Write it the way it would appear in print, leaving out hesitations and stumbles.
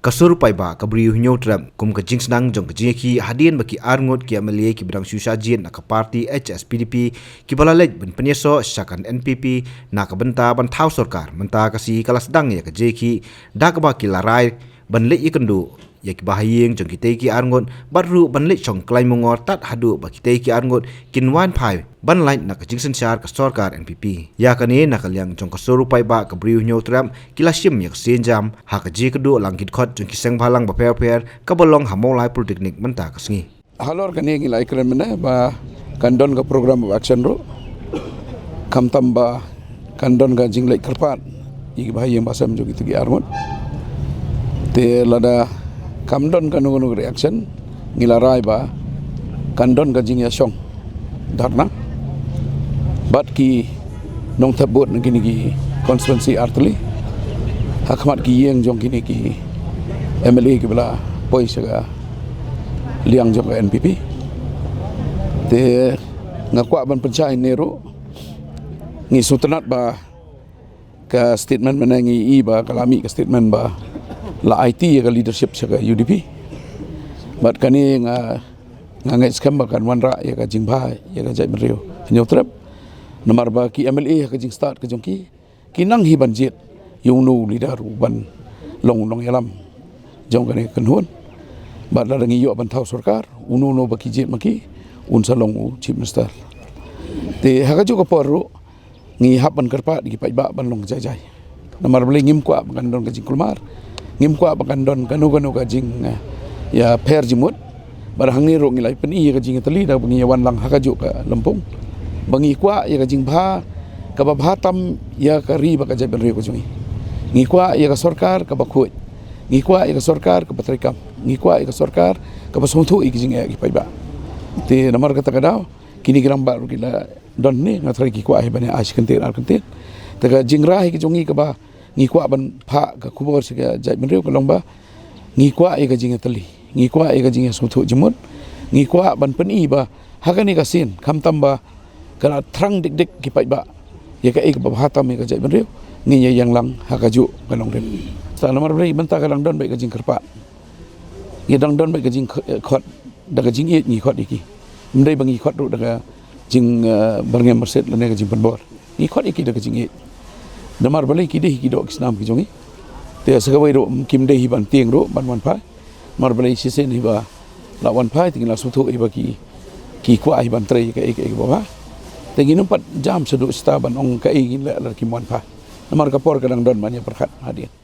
Kasurupai ba kabriu nyotram kum ka jingsnang jong ka jeki hadien baki arngot ki amalie ki bidang susajin na ka parti HSPDP ki balalej ben penyeso syakan NPP na ka benta ban thau sarkar menta kasi kalas dang ya ka jeki dak ba ki larai ban le ikendu ya ki bahayeng jong ki te ki arngot baru ban le chong klai mongor tat hadu ba ki te ki arngot kinwan phai ban lain na ka jingsen syar ka sarkar NPP ya kani na kalyang jong kasurupai ba kabriu nyotram kilasim ya senjam ha ka je kedu langkit khot jong ki seng balang ba per ka bolong hamolai politeknik menta ka sngi halor kani ngilai kren mena ba kandon ka program of action ro kam tamba kandon ka jinglai kerpat igi bahayeng basam jong ki arngot te lada kamdon kan nunggu reaction ngilarai ba kandon ka jing yasong dharna bat ki nong tabut ngini ki constituency artli hakmat ki yeng jong kini ki MLA ki bela poi saga liang jong NPP te ngakwa ban pencai nero ngi sutenat ba ka statement menangi i ba kalami ka statement ba la IT ya leadership saga UDP bat kani ngai skam kan wanra ya ka jingba ya ka jai mrio nyotrap nomor ba ki MLA ya ka jing start ka jongki kinang hi banjit yunu leader ban long yalam jong kani kanhun bat la ngi yo ban thau sarkar unu no ba ki jit maki un salong chief minister te ha ka jo ka poru ngi hap ban karpa di pai ba ban long jai nomor beli ngim kwa ban don ka jing kulmar ngim kwa bakandon kanu ka jing ya per jimut barang ni rong ilai pen i ka jing tali da bangi wan lang hakajo ka Lampung bangi kwa ya ka jing bha ka ba bhatam ya ka ri ba ka jaben ri ko jungi ngi kwa ya ka sarkar ka ba khoi ngi kwa ya ka sarkar ka patrikam ngi kwa ya ka sarkar ka ba songthu i jing ya ki pai ba te namar ka takadaw kini gram ba kila don ni ngatri ki kwa ai bane ash kentir ar kentir ta ka jing ra ki jungi ka ba ngi kwa ban pha ka khubor se ka jai menreu ka longba ngi kwa e ka jing tali ngi kwa e ka jing suthu jimut ngi kwa ban pani ba hakani ka sin kham tamba kala thrang dik dik ki pai ba ye ka e ka ba hatam e ka jai menreu ngi ye yang lang hakaju ka long rem sa lamar bai banta ka lang don bai ka jing kerpa ye dang don bai ka jing khot da ka jing e ngi khot iki mdai bangi khot ru da ka jing barngem merset la ne ka jing panbor ngi khot iki da ka jing e namar balai kideh kidok islam ki jongi te sagawai ro kim dei ban tieng ro ban wan phai mar balai sisen hiba la wan phai tingla suthu hiba ki kwa hiban trei ka ek ba te ginum pat jam sedu sta ban ong ka egin la ki wan phai namar ka por ka dang don manya perkhat hadiah